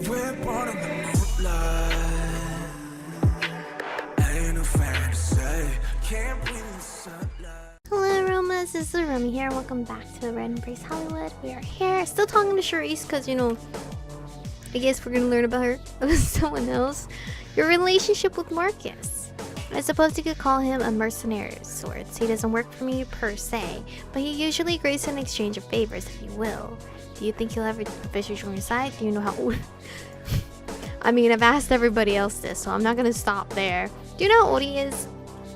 We're born in the moonlight. Ain't no fantasy. Can't breathe in the sunlight. Hello, Aromas. This is Aromie here. Welcome back to the Red Embrace Hollywood. We are here, still talking to Charisse because, I guess we're gonna learn about her, about someone else. Your relationship with Marcus. I suppose you could call him a mercenary of sorts. He doesn't work for me per se, but he usually agrees in exchange of favors, if you will. Do you think he'll ever officially join your side? Do you know how old? I mean, I've asked everybody else this, so I'm not gonna stop there. Do you know how old he is?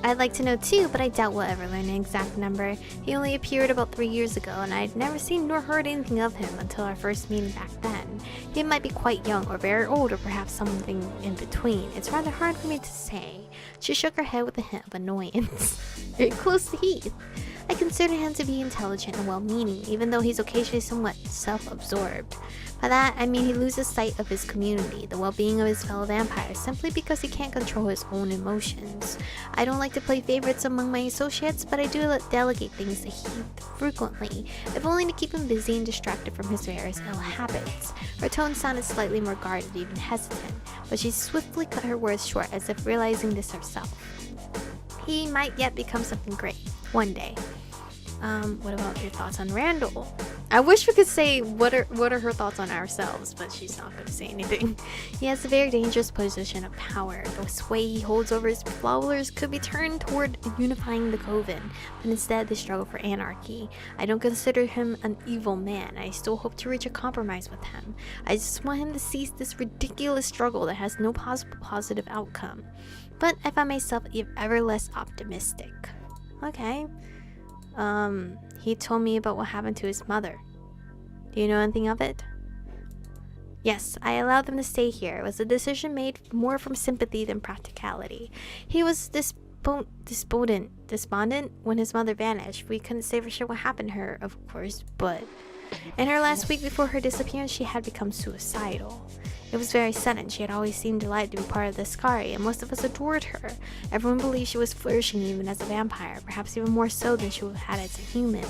I'd like to know too, but I doubt we'll ever learn an exact number. He only appeared about 3 years ago, and I'd never seen nor heard anything of him until our first meeting back then. He might be quite young, or very old, or perhaps something in between. It's rather hard for me to say. She shook her head with a hint of annoyance. Very close to Heath. I consider him to be intelligent and well-meaning, even though he's occasionally somewhat self-absorbed. By that, I mean he loses sight of his community, the well-being of his fellow vampires, simply because he can't control his own emotions. I don't like to play favorites among my associates, but I do delegate things to Heath frequently, if only to keep him busy and distracted from his various ill habits. Her tone sounded slightly more guarded, even hesitant, but she swiftly cut her words short as if realizing this herself. He might yet become something great, one day. What about your thoughts on Randall? I wish we could say what are her thoughts on ourselves, but she's not going to say anything. He has a very dangerous position of power. The sway he holds over his followers could be turned toward unifying the Coven, but instead they struggle for anarchy. I don't consider him an evil man. I still hope to reach a compromise with him. I just want him to cease this ridiculous struggle that has no possible positive outcome. But I find myself ever less optimistic. Okay. He told me about what happened to his mother. Do you know anything of it? Yes, I allowed them to stay here. It was a decision made more from sympathy than practicality. He was despondent when his mother vanished. We couldn't say for sure what happened to her, of course, but in her last week before her disappearance, she had become suicidal. It was very sudden. She had always seemed delighted to be part of the Scari, and most of us adored her. Everyone believed she was flourishing even as a vampire, perhaps even more so than she would have had as a human.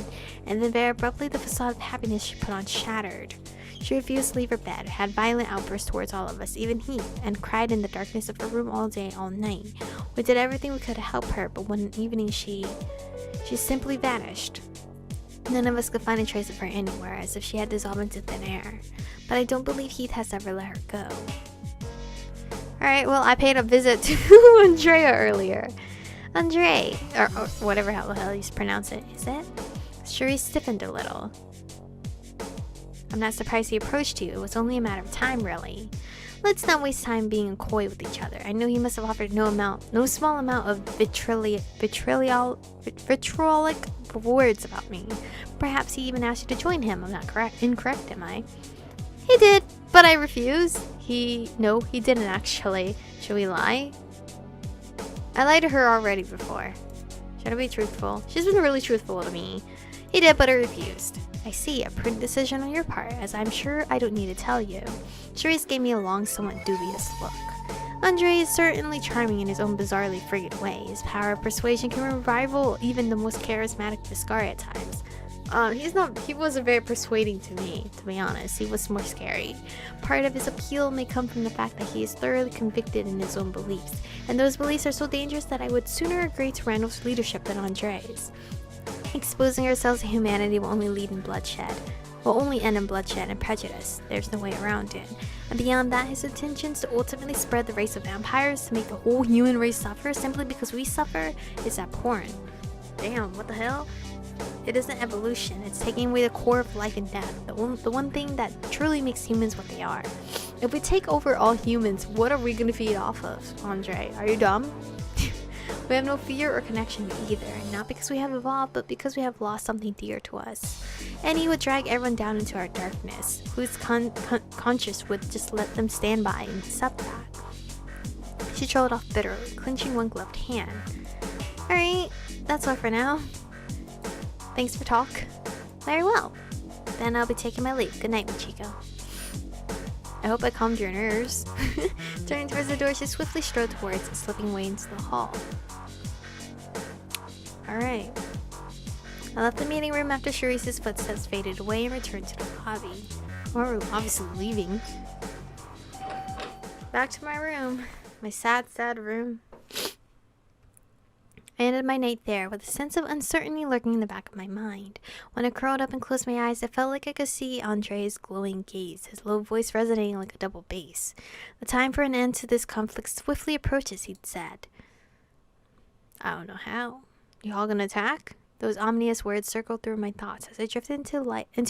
And then very abruptly, the facade of happiness she put on shattered. She refused to leave her bed, had violent outbursts towards all of us, even he, and cried in the darkness of her room all day, all night. We did everything we could to help her, but one evening she simply vanished. None of us could find a trace of her anywhere, as if she had dissolved into thin air. But I don't believe Heath has ever let her go. Alright, well, I paid a visit to Andrea earlier. Andre, or whatever how the hell you pronounce it, is it? Cherie stiffened a little. I'm not surprised he approached you. It was only a matter of time, really. Let's not waste time being coy with each other. I know he must have offered no small amount of vitriolic words about me. Perhaps he even asked you to join him. I'm not incorrect, am I? He did, but I refused. No, he didn't actually. Should we lie? I lied to her already before. Should I be truthful? She's been really truthful to me. He did, but I refused. I see, a prudent decision on your part, as I'm sure I don't need to tell you. Charisse gave me a long, somewhat dubious look. Andre is certainly charming in his own bizarrely frigid way. His power of persuasion can rival even the most charismatic Viscari at times. He wasn't very persuading to me, to be honest. He was more scary. Part of his appeal may come from the fact that he is thoroughly convicted in his own beliefs, and those beliefs are so dangerous that I would sooner agree to Randall's leadership than Andre's. Exposing ourselves to humanity will only end in bloodshed and prejudice. There's no way around it. And beyond that, his intentions to ultimately spread the race of vampires, to make the whole human race suffer simply because we suffer, is abhorrent. Damn, what the hell? It isn't evolution, it's taking away the core of life and death, the one thing that truly makes humans what they are. If we take over all humans, what are we gonna feed off of, Andre? Are you dumb? We have no fear or connection either, not because we have evolved, but because we have lost something dear to us. And he would drag everyone down into our darkness, whose conscience would just let them stand by and accept that. She trailed off bitterly, clenching one gloved hand. Alright, that's all for now. Thanks for talk. Very well. Then I'll be taking my leave. Good night, Michiko. I hope I calmed your nerves. Turning towards the door, she swiftly strode towards it, slipping away into the hall. Alright. I left the meeting room after Charisse's footsteps faded away and returned to the lobby. Or obviously leaving. back to my room. My sad, sad room. I ended my night there with a sense of uncertainty lurking in the back of my mind. When I curled up and closed my eyes, I felt like I could see Andre's glowing gaze, his low voice resonating like a double bass. The time for an end to this conflict swiftly approaches, he'd said. I don't know how. You all gonna attack? Those ominous words circled through my thoughts as I drifted into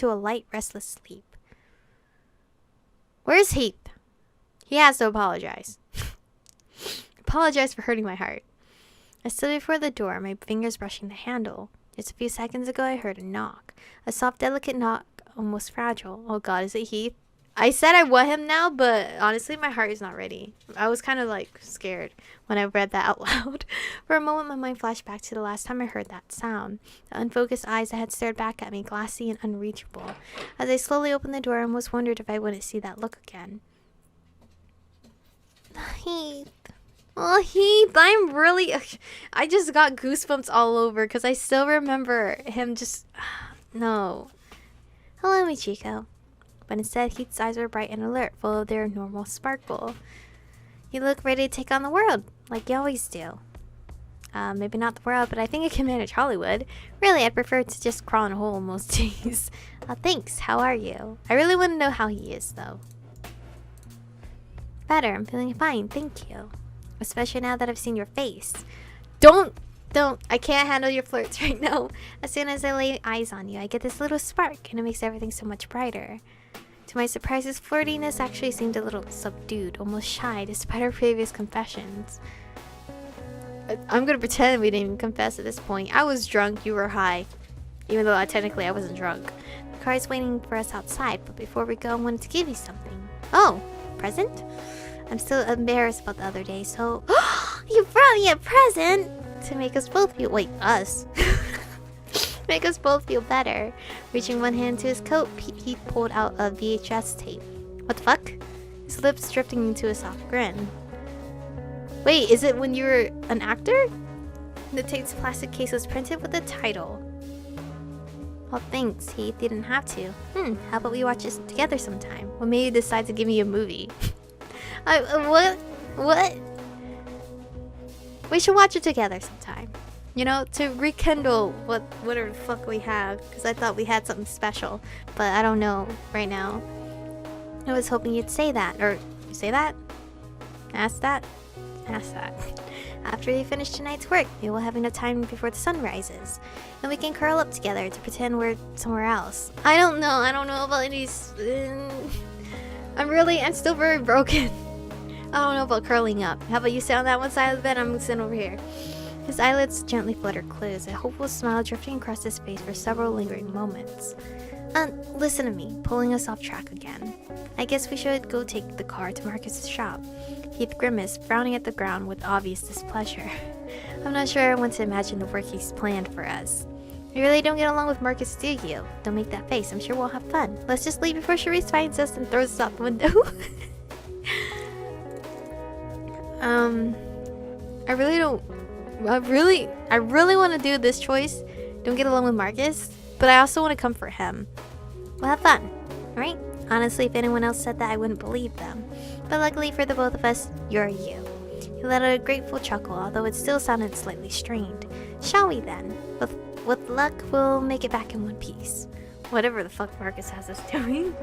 a light, restless sleep. Where's Heath? He has to apologize. Apologize for hurting my heart. I stood before the door, my fingers brushing the handle. Just a few seconds ago, I heard a knock. A soft, delicate knock, almost fragile. Oh god, is it Heath? I said I want him now, but honestly, my heart is not ready. I was kind of like scared when I read that out loud. For a moment, my mind flashed back to the last time I heard that sound. The unfocused eyes that had stared back at me, glassy and unreachable. As I slowly opened the door, I almost wondered if I wouldn't see that look again. Heath. Oh, Heath, I just got goosebumps all over because I still remember him just... No. Hello, Michiko. But instead, Heath's eyes were bright and alert, full of their normal sparkle. You look ready to take on the world, like you always do. Maybe not the world, but I think I can manage Hollywood. Really, I'd prefer to just crawl in a hole most days. Thanks, how are you? I really want to know how he is, though. Better, I'm feeling fine, thank you. Especially now that I've seen your face. Don't. I can't handle your flirts right now. As soon as I lay eyes on you, I get this little spark, and it makes everything so much brighter. To my surprise, his flirtiness actually seemed a little subdued, almost shy, despite our previous confessions. I'm gonna pretend we didn't even confess at this point. I was drunk, you were high. Even though technically I wasn't drunk. The car is waiting for us outside, but before we go, I wanted to give you something. Oh, present? I'm still embarrassed about the other day, so... You brought me a present! To make us both feel... Wait, us. Make us both feel better. Reaching one hand to his coat, he pulled out a VHS tape. What the fuck? His lips drifting into a soft grin. Wait, is it when you were an actor? The tape's plastic case was printed with the title. Well, thanks, Heath. You didn't have to. How about we watch this together sometime? What made you decide to give me a movie? What? We should watch it together sometime. You know, to rekindle whatever the fuck we have. Because I thought we had something special. But I don't know right now. I was hoping you'd say that. Or, you say that? Ask that? Ask that. After you finish tonight's work, we will have enough time before the sun rises. And we can curl up together to pretend we're somewhere else. I don't know about these... I'm still very broken. I don't know about curling up. How about you sit on that one side of the bed? I'm sitting over here. His eyelids gently fluttered closed, a hopeful smile drifting across his face for several lingering moments. Listen to me, pulling us off track again. I guess we should go take the car to Marcus's shop. Heath grimaced, frowning at the ground with obvious displeasure. I'm not sure I want to imagine the work he's planned for us. You really don't get along with Marcus, do you? Don't make that face, I'm sure we'll have fun. Let's just leave before Charisse finds us and throws us out the window. I really want to do this choice. Don't get along with Marcus, but I also want to comfort him. We'll have fun, alright? Honestly, if anyone else said that, I wouldn't believe them. But luckily for the both of us, you're you. He let out a grateful chuckle, although it still sounded slightly strained. Shall we then? With luck, we'll make it back in one piece. Whatever the fuck Marcus has us doing.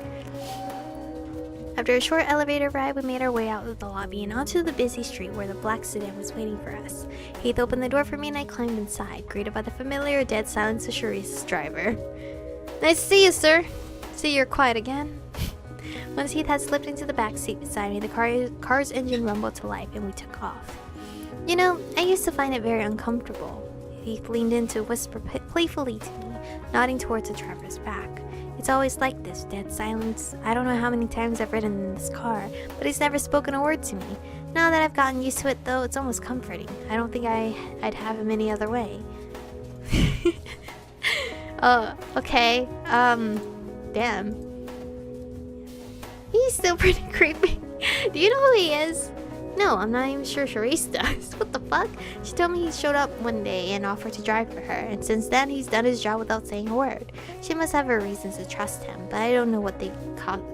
After a short elevator ride, we made our way out of the lobby and onto the busy street where the black sedan was waiting for us. Heath opened the door for me and I climbed inside, greeted by the familiar dead silence of Charisse's driver. Nice to see you, sir. See you're quiet again. Once Heath had slipped into the back seat beside me, the car's engine rumbled to life and we took off. You know, I used to find it very uncomfortable. Heath leaned in to whisper playfully to me, nodding towards the driver's back. It's always like this, dead silence. I don't know how many times I've ridden in this car, but he's never spoken a word to me. Now that I've gotten used to it, though, it's almost comforting. I don't think I'd have him any other way. Okay. Damn. He's still pretty creepy. Do you know who he is? No, I'm not even sure Charisse does. What the fuck? She told me he showed up one day and offered to drive for her, and since then he's done his job without saying a word. She must have her reasons to trust him, but I don't know what they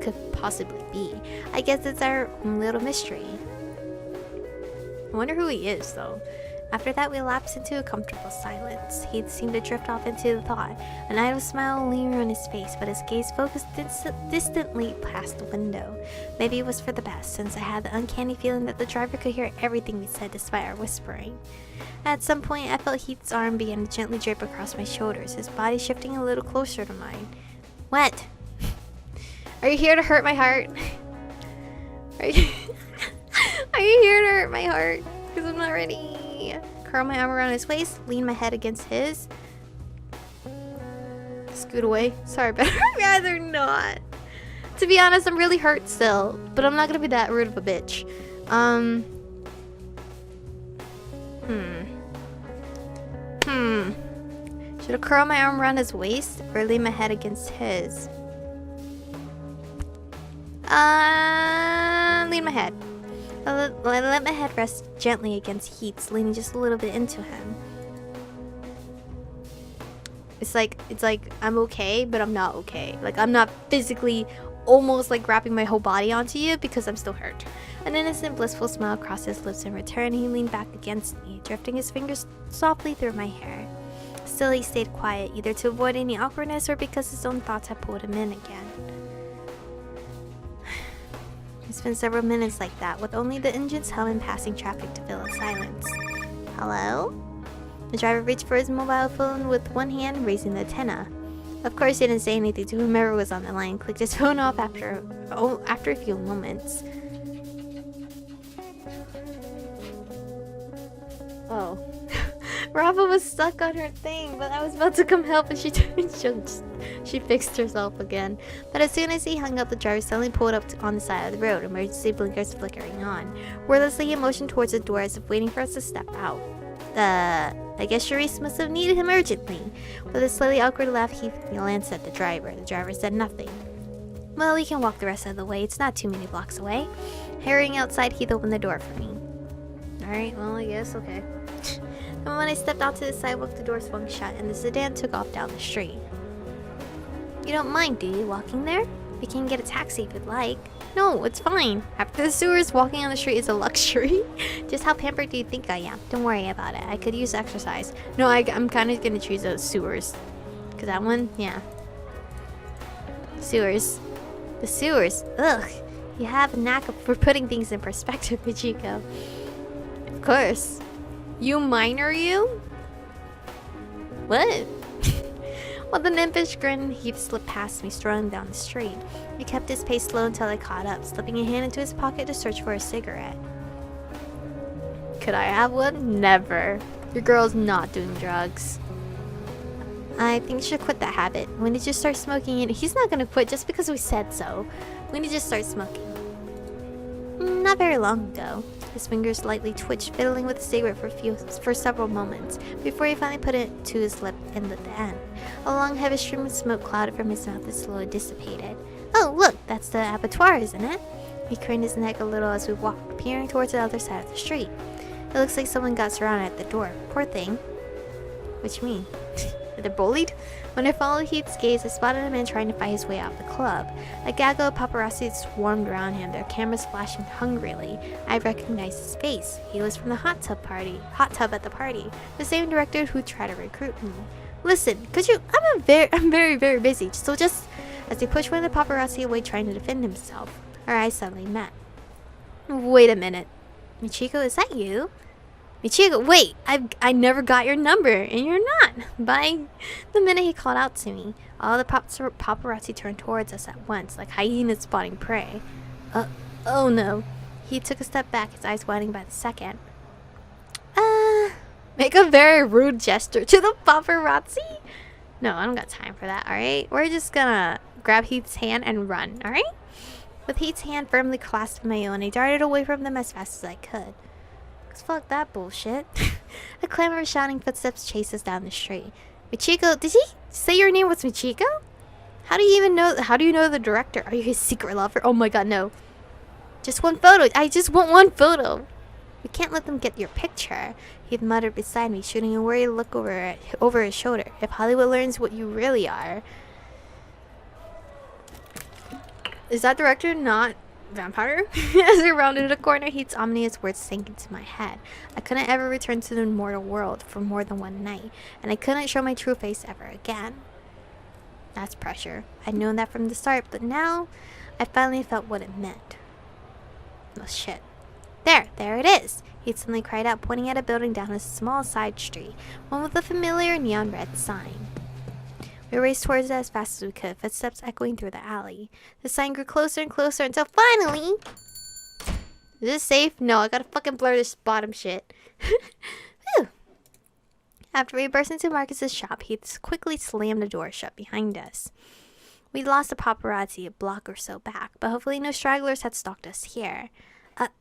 could possibly be. I guess it's our little mystery. I wonder who he is, though. After that, we lapsed into a comfortable silence. He seemed to drift off into the thought, an idle smile lingering on his face, but his gaze focused distantly past the window. Maybe it was for the best, since I had the uncanny feeling that the driver could hear everything we said despite our whispering. At some point, I felt Heath's arm begin to gently drape across my shoulders, his body shifting a little closer to mine. What? Are you here to hurt my heart? Are you here to hurt my heart? Because I'm not ready. Curl my arm around his waist, lean my head against his. Scoot away. Sorry, but I'd rather not. To be honest, I'm really hurt still, but I'm not gonna be that rude of a bitch. Should I curl my arm around his waist or lean my head against his? Lean my head. I let my head rest gently against Heath's, leaning just a little bit into him. It's like I'm okay, but I'm not okay. Like, I'm not physically almost like wrapping my whole body onto you because I'm still hurt. An innocent, blissful smile crossed his lips in return. He leaned back against me, drifting his fingers softly through my hair. Still, he stayed quiet, either to avoid any awkwardness or because his own thoughts had pulled him in again. It's been several minutes like that, with only the engines humming passing traffic to fill the silence. Hello? The driver reached for his mobile phone with one hand, raising the antenna. Of course, he didn't say anything to whomever was on the line, clicked his phone off after a few moments. Oh. Rafa was stuck on her thing, but I was about to come help and she fixed herself again. But as soon as he hung up, the driver suddenly pulled up on the side of the road, emergency blinkers flickering on. Wordlessly, he motioned towards the door as if waiting for us to step out. I guess Charisse must have needed him urgently. With a slightly awkward laugh, Heath glanced at the driver. The driver said nothing. Well, we can walk the rest of the way. It's not too many blocks away. Hurrying outside, Heath opened the door for me. Alright, well, I guess, okay. And when I stepped out to the sidewalk, the door swung shut and the sedan took off down the street. You don't mind, do you, walking there? We can get a taxi if you'd like. No, it's fine. After the sewers, walking on the street is a luxury. Just how pampered do you think I am? Don't worry about it. I could use exercise. No, I'm kind of going to choose those sewers. Because that one, yeah. Sewers. The sewers. Ugh. You have a knack for putting things in perspective, Michiko. Of course. You minor, you? What? With an impish grin, Heath slipped past me, strolling down the street. He kept his pace slow until I caught up, slipping a hand into his pocket to search for a cigarette. Could I have one? Never. Your girl's not doing drugs. I think you should quit that habit. When did you start smoking it? He's not gonna quit just because we said so. When did you start smoking? Not very long ago. His fingers lightly twitched, fiddling with the cigarette for several moments, before he finally put it to his lip and lit the end. A long, heavy stream of smoke clouded from his mouth and slowly dissipated. Oh, look, that's the abattoir, isn't it? He craned his neck a little as we walked, peering towards the other side of the street. It looks like someone got surrounded at the door. Poor thing. What you mean? They're bullied? When I followed Heath's gaze, I spotted a man trying to fight his way out of the club. A gaggle of paparazzi swarmed around him, their cameras flashing hungrily. I recognized his face. He was from the hot tub at the party. The same director who tried to recruit me. Listen, could you? I'm very, very busy. So just as he pushed one of the paparazzi away, trying to defend himself, our eyes suddenly met. Wait a minute, Michiko, is that you? Michiko, wait! I never got your number, and you're not! By the minute he called out to me, all the paparazzi turned towards us at once, like hyenas spotting prey. Oh no. He took a step back, his eyes widening by the second. Make a very rude gesture to the paparazzi? No, I don't got time for that, alright? We're just gonna grab Heath's hand and run, alright? With Heath's hand firmly clasped in my own, I darted away from them as fast as I could. Fuck that bullshit. A clamor of shouting footsteps chased us down the street. Michiko, did he say your name was Michiko? How do you know the director? Are you his secret lover? Oh my god, no. Just one photo. I just want one photo. We can't let them get your picture. He'd muttered beside me, shooting a worried look over his shoulder. If Hollywood learns what you really are. Is that director not vampire? As we rounded a corner, Heath's ominous words sank into my head. I couldn't ever return to the mortal world for more than one night, and I couldn't show my true face ever again. That's pressure. I'd known that from the start, but now I finally felt what it meant. Oh shit. There it is! He suddenly cried out, pointing at a building down a small side street, one with a familiar neon red sign. We raced towards it as fast as we could, footsteps echoing through the alley. The sign grew closer and closer until finally... Is this safe? No, I gotta fucking blur this bottom shit. Whew. After we burst into Marcus's shop, he quickly slammed the door shut behind us. We lost the paparazzi a block or so back, but hopefully no stragglers had stalked us here.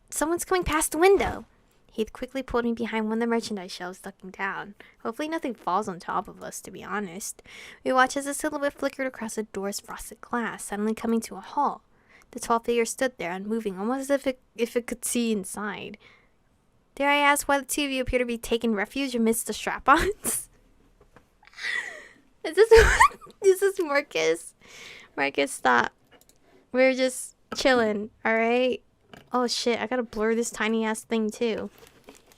Someone's coming past the window. Heath quickly pulled me behind one of the merchandise shelves, ducking down. Hopefully nothing falls on top of us, to be honest. We watched as a silhouette flickered across the door's frosted glass, suddenly coming to a halt. The tall figure stood there, unmoving, almost as if it could see inside. Dare I ask why the two of you appear to be taking refuge amidst the strap-ons? Is this Marcus? Marcus thought we were just chilling, alright? Oh shit, I gotta blur this tiny ass thing too.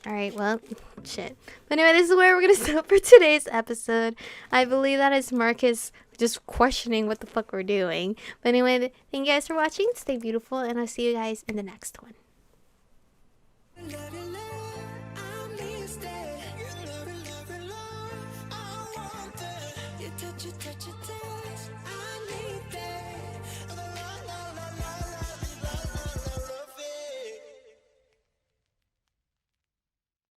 Alright, well, shit. But anyway, this is where we're gonna stop for today's episode. I believe that is Marcus just questioning what the fuck we're doing. But anyway, thank you guys for watching. Stay beautiful, and I'll see you guys in the next one. Touch it,